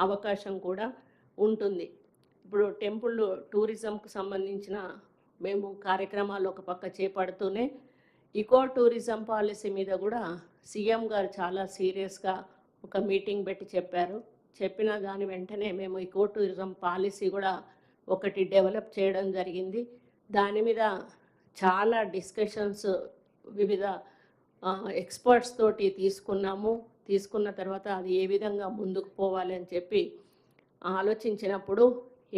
అవకాశం కూడా ఉంటుంది. ఇప్పుడు టెంపుల్ టూరిజంకు సంబంధించిన మేము కార్యక్రమాలు ఒక పక్క చేపడుతూనే ఇకో టూరిజం పాలసీ మీద కూడా సీఎం గారు చాలా సీరియస్గా ఒక మీటింగ్ పెట్టి చెప్పారు. చెప్పిన దాని వెంటనే మేము ఇకో టూరిజం పాలసీ కూడా ఒకటి డెవలప్ చేయడం జరిగింది. దాని మీద చాలా డిస్కషన్స్ వివిధ ఎక్స్పర్ట్స్ తోటి తీసుకున్నాము. తీసుకున్న తర్వాత అది ఏ విధంగా ముందుకు పోవాలి అని చెప్పి ఆలోచించినప్పుడు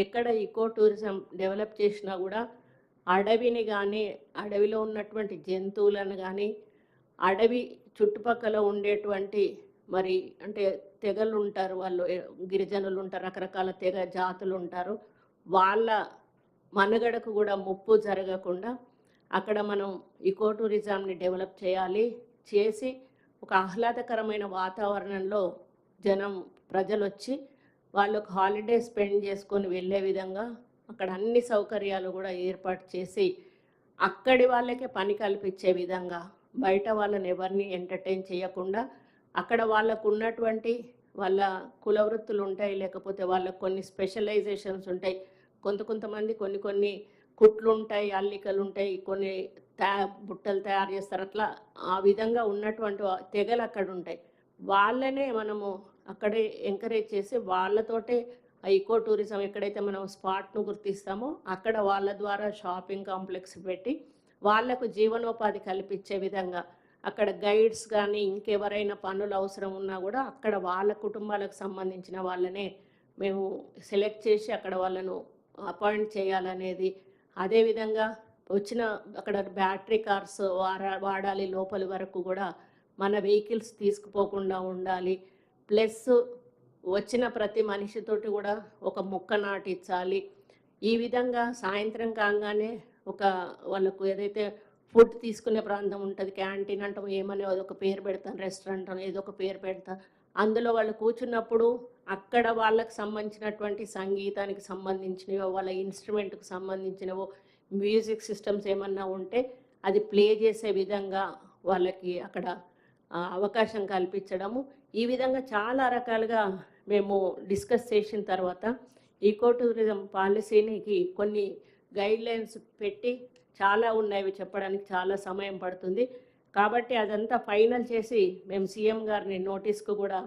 ఎక్కడ ఇకో టూరిజం డెవలప్ చేసినా కూడా అడవిని కానీ, అడవిలో ఉన్నటువంటి జంతువులను కానీ, అడవి చుట్టుపక్కల ఉండేటువంటి మరి అంటే తెగలు ఉంటారు, వాళ్ళు గిరిజనులు ఉంటారు, రకరకాల తెగ జాతులు ఉంటారు. వాళ్ళ మనుగడకు కూడా ముప్పు జరగకుండా అక్కడ మనం ఇకో టూరిజంని డెవలప్ చేయాలి. చేసి ఒక ఆహ్లాదకరమైన వాతావరణంలో ప్రజలు వచ్చి వాళ్ళకు హాలిడే స్పెండ్ చేసుకొని వెళ్ళే విధంగా అక్కడ అన్ని సౌకర్యాలు కూడా ఏర్పాటు చేసి అక్కడి వాళ్ళకే పని కల్పించే విధంగా, బయట వాళ్ళని ఎవరిని ఎంటర్టైన్ చేయకుండా అక్కడ వాళ్ళకు ఉన్నటువంటి వాళ్ళ కుల వృత్తులు ఉంటాయి, లేకపోతే వాళ్ళకు కొన్ని స్పెషలైజేషన్స్ ఉంటాయి. కొంతమంది కొన్ని కుట్లు ఉంటాయి, అల్లికలు ఉంటాయి, కొన్ని బుట్టలు తయారు చేస్తారు. అట్లా ఆ విధంగా ఉన్నటువంటి తెగలు అక్కడ ఉంటాయి. వాళ్ళనే మనము అక్కడే ఎంకరేజ్ చేసి వాళ్ళతోటే ఆ ఈకో టూరిజం ఎక్కడైతే మనం స్పాట్ను గుర్తిస్తామో అక్కడ వాళ్ళ ద్వారా షాపింగ్ కాంప్లెక్స్ పెట్టి వాళ్లకు జీవనోపాధి కల్పించే విధంగా అక్కడ గైడ్స్ కానీ ఇంకెవరైనా పనులు అవసరం ఉన్నా కూడా అక్కడ వాళ్ళ కుటుంబాలకు సంబంధించిన వాళ్ళనే మేము సెలెక్ట్ చేసి అక్కడ వాళ్ళను అపాయింట్ చేయాలనేది. అదేవిధంగా వచ్చిన అక్కడ బ్యాటరీ కార్స్ వాడాలి, లోపలి వరకు కూడా మన వెహికల్స్ తీసుకుపోకుండా ఉండాలి. ప్లస్ వచ్చిన ప్రతి మనిషితోటి కూడా ఒక మొక్క నాటించాలి. ఈ విధంగా సాయంత్రం కాగానే వాళ్ళకు ఏదైతే ఫుడ్ తీసుకునే ప్రాంతం ఉంటుంది, క్యాంటీన్ అంటాం, ఏమని అదొక పేరు పెడతాం, రెస్టారెంట్ అని ఏదో ఒక పేరు పెడతాం. అందులో వాళ్ళు కూర్చున్నప్పుడు అక్కడ వాళ్ళకి సంబంధించినటువంటి సంగీతానికి సంబంధించినవో, వాళ్ళ ఇన్స్ట్రుమెంట్కి సంబంధించినవో, మ్యూజిక్ సిస్టమ్స్ ఏమన్నా ఉంటే అది ప్లే చేసే విధంగా వాళ్ళకి అక్కడ అవకాశం కల్పించడము. ఈ విధంగా చాలా రకాలుగా మేము డిస్కస్ చేసిన తర్వాత ఈకో టూరిజం పాలసీకి కొన్ని గైడ్లైన్స్ పెట్టి చాలా ఉన్నాయి, చెప్పడానికి చాలా సమయం పడుతుంది. కాబట్టి అదంతా ఫైనల్ చేసి మేము సీఎం గారిని నోటీస్కు కూడా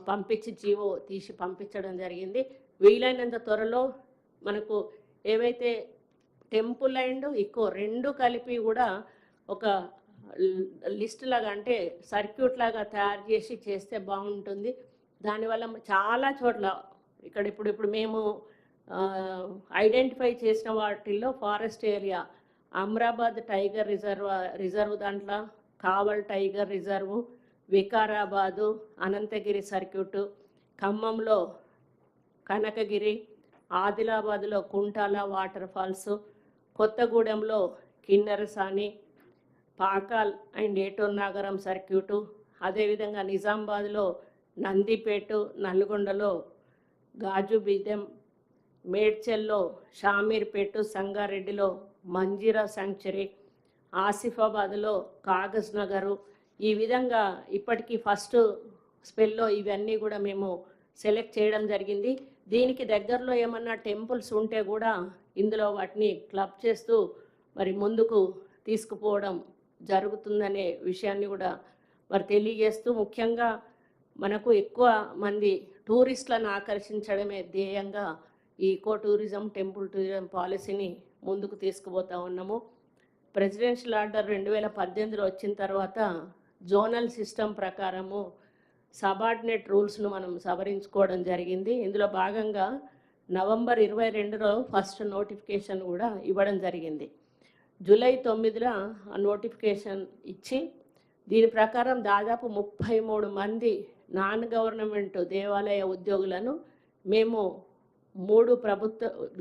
పంపించి జీవో తీసి పంపించడం జరిగింది. వీలైనంత త్వరలో మనకు ఏవైతే టెంపుల్ అండ్ ఇకో రెండు కలిపి కూడా ఒక లిస్ట్ లాగా అంటే సర్క్యూట్ లాగా తయారు చేసి చేస్తే బాగుంటుంది. దానివల్ల చాలా చోట్ల ఇప్పుడు మేము ఐడెంటిఫై చేసిన వాటిల్లో forest area, Amrabad tiger reserve దాంట్లో Kawal tiger reserve, Vikarabad Ananthagiri circuit, ఖమ్మంలో కనకగిరి, ఆదిలాబాద్లో కుంటాల వాటర్ ఫాల్స్, కొత్తగూడెంలో Kinnerasani, Pakhal and Eturnagaram circuit, అదేవిధంగా నిజామాబాద్లో నందిపేట, నల్గొండలో గాజుబీదెం, మేడ్చల్లో షామీర్పేట, సంగారెడ్డిలో మంజీరా శాంక్చురీ, ఆసిఫాబాద్లో కాగజ్ నగరు. ఈ విధంగా ఇప్పటికీ ఫస్ట్ స్పెల్లో ఇవన్నీ కూడా మేము సెలెక్ట్ చేయడం జరిగింది. దీనికి దగ్గరలో ఏమన్నా టెంపుల్స్ ఉంటే కూడా ఇందులో వాటిని క్లబ్ చేస్తూ మరి ముందుకు తీసుకుపోవడం జరుగుతుందనే విషయాన్ని కూడా మరి తెలియజేస్తూ, ముఖ్యంగా మనకు ఎక్కువ మంది టూరిస్టులను ఆకర్షించడమే ధ్యేయంగా ఈ ఈకో టూరిజం, టెంపుల్ టూరిజం పాలసీని ముందుకు తీసుకుపోతా ఉన్నాము. ప్రెసిడెన్షియల్ ఆర్డర్ 2018లో వచ్చిన తర్వాత జోనల్ సిస్టమ్ ప్రకారము సబార్డినేట్ రూల్స్ను మనం సవరించుకోవడం జరిగింది. ఇందులో భాగంగా నవంబర్ 22లో ఫస్ట్ నోటిఫికేషన్ కూడా ఇవ్వడం జరిగింది. జూలై 9న ఆ నోటిఫికేషన్ ఇచ్చి దీని ప్రకారం దాదాపు 33 మంది నాన్ గవర్నమెంట్ దేవాలయ ఉద్యోగులను మేము 3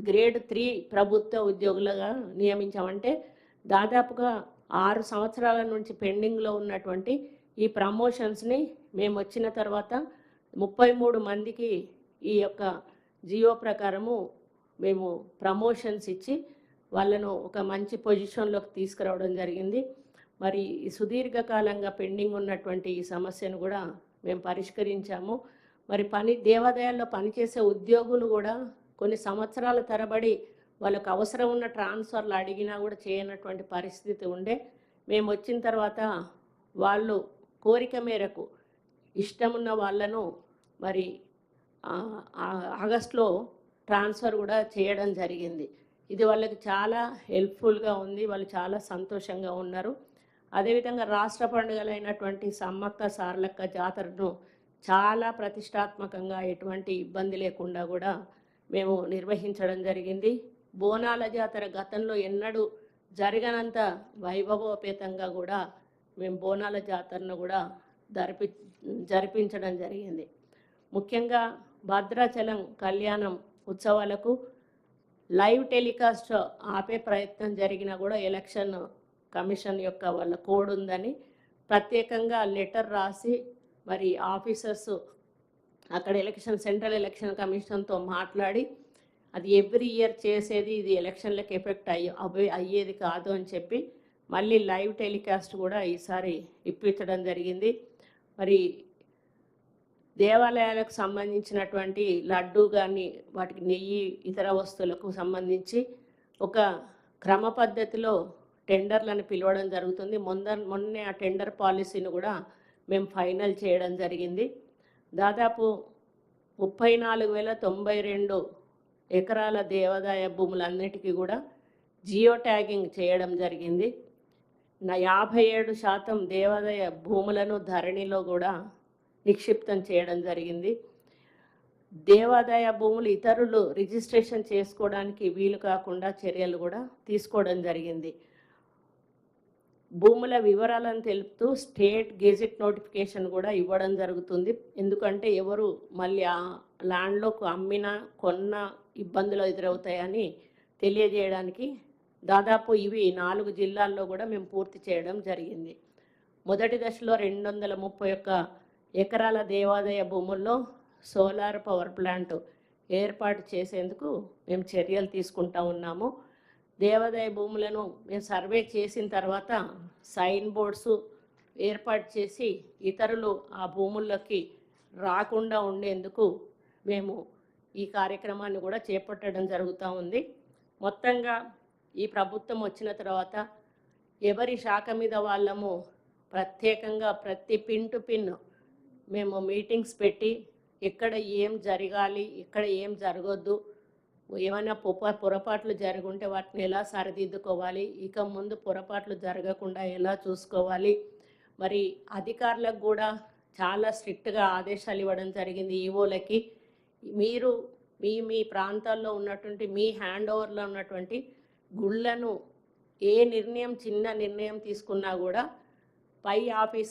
గ్రేడ్ 3 ప్రభుత్వ ఉద్యోగులుగా నియమించామంటే దాదాపుగా 6 సంవత్సరాల నుంచి పెండింగ్లో ఉన్నటువంటి ఈ ప్రమోషన్స్ని మేము వచ్చిన తర్వాత 33 మందికి ఈ యొక్క జియో ప్రకారము మేము ప్రమోషన్స్ ఇచ్చి వాళ్ళను ఒక మంచి పొజిషన్లోకి తీసుకురావడం జరిగింది. మరి సుదీర్ఘకాలంగా పెండింగ్ ఉన్నటువంటి ఈ సమస్యను కూడా మేము పరిష్కరించాము. మరి దేవాలయాల్లో పనిచేసే ఉద్యోగులు కూడా కొన్ని సంవత్సరాల తరబడి వాళ్ళకు అవసరం ఉన్న ట్రాన్స్ఫర్లు అడిగినా కూడా చేయనటువంటి పరిస్థితి ఉండే. మేము వచ్చిన తర్వాత వాళ్ళు కోరిక మేరకు ఇష్టమున్న వాళ్ళను మరి ఆగస్టులో ట్రాన్స్ఫర్ కూడా చేయడం జరిగింది. ఇది వాళ్ళకి చాలా హెల్ప్ఫుల్గా ఉంది. వాళ్ళు చాలా సంతోషంగా ఉన్నారు. అదేవిధంగా రాష్ట్ర పండుగలైనటువంటి సమ్మక్క సారలక్క జాతరను చాలా ప్రతిష్టాత్మకంగా ఎటువంటి ఇబ్బంది లేకుండా కూడా మేము నిర్వహించడం జరిగింది. బోనాల జాతర గతంలో ఎన్నడూ జరగనంత వైభవోపేతంగా కూడా మేము బోనాల జాతరను కూడా జరిపించడం జరిగింది. ముఖ్యంగా భద్రాచలం కళ్యాణం ఉత్సవాలకు లైవ్ టెలికాస్ట్ ఆపే ప్రయత్నం జరిగినా కూడా ఎలక్షన్ కమిషన్ యొక్క వాళ్ళ కోడ్ ఉందని ప్రత్యేకంగా లెటర్ రాసి మరి ఆఫీసర్స్ అక్కడ సెంట్రల్ ఎలక్షన్ కమిషన్తో మాట్లాడి అది ఎవ్రీ ఇయర్ చేసేది, ఇది ఎలక్షన్లకు ఎఫెక్ట్ అయ్యేది కాదు అని చెప్పి మళ్ళీ లైవ్ టెలికాస్ట్ కూడా ఈసారి ఇప్పించడం జరిగింది. మరి దేవాలయాలకు సంబంధించినటువంటి లడ్డు కానీ వాటికి నెయ్యి ఇతర వస్తువులకు సంబంధించి ఒక క్రమ పద్ధతిలో టెండర్లను పిలవడం జరుగుతుంది. మొన్నే ఆ టెండర్ పాలసీని కూడా మేము ఫైనల్ చేయడం జరిగింది. దాదాపు 34,092 ఎకరాల దేవాదాయ భూములన్నిటికీ కూడా జియో ట్యాగింగ్ చేయడం జరిగింది. 57% దేవాదాయ భూములను ధరణిలో కూడా నిక్షిప్తం చేయడం జరిగింది. దేవాదాయ భూములు ఇతరులు రిజిస్ట్రేషన్ చేసుకోవడానికి వీలు కాకుండా చర్యలు కూడా తీసుకోవడం జరిగింది. భూముల వివరాలను తెలుపుతూ స్టేట్ గెజెట్ నోటిఫికేషన్ కూడా ఇవ్వడం జరుగుతుంది. ఎందుకంటే ఎవరు మళ్ళీ ఆ ల్యాండ్లో అమ్మినా కొన్నా ఇబ్బందులు ఎదురవుతాయని తెలియజేయడానికి దాదాపు ఇవి 4 జిల్లాల్లో కూడా మేము పూర్తి చేయడం జరిగింది. మొదటి దశలో 231 ఎకరాల దేవాదాయ భూముల్లో సోలార్ పవర్ ప్లాంట్ ఏర్పాటు చేసేందుకు మేము చర్యలు తీసుకుంటా ఉన్నాము. దేవాదాయ భూములను మేము సర్వే చేసిన తర్వాత సైన్ బోర్డ్స్ ఏర్పాటు చేసి ఇతరులు ఆ భూముల్లోకి రాకుండా ఉండేందుకు మేము ఈ కార్యక్రమాన్ని కూడా చేపట్టడం జరుగుతూ ఉంది. మొత్తంగా ఈ ప్రభుత్వం వచ్చిన తర్వాత ఎవరి శాఖ మీద వాళ్ళము ప్రత్యేకంగా ప్రతి పిన్ టు పిన్ మేము మీటింగ్స్ పెట్టి ఎక్కడ ఏం జరగాలి, ఎక్కడ ఏం జరగొద్దు, ఏమైనా పొరపాట్లు జరుగుంటే వాటిని ఎలా సరిదిద్దుకోవాలి, ఇక ముందు పొరపాట్లు జరగకుండా ఎలా చూసుకోవాలి, మరి అధికారులకు కూడా చాలా స్ట్రిక్ట్గా ఆదేశాలు ఇవ్వడం జరిగింది. ఈవోలకి మీరు మీ ప్రాంతాల్లో ఉన్నటువంటి మీ హ్యాండ్ ఓవర్లో ఉన్నటువంటి గుళ్ళను చిన్న నిర్ణయం తీసుకున్నా కూడా పై ఆఫీస్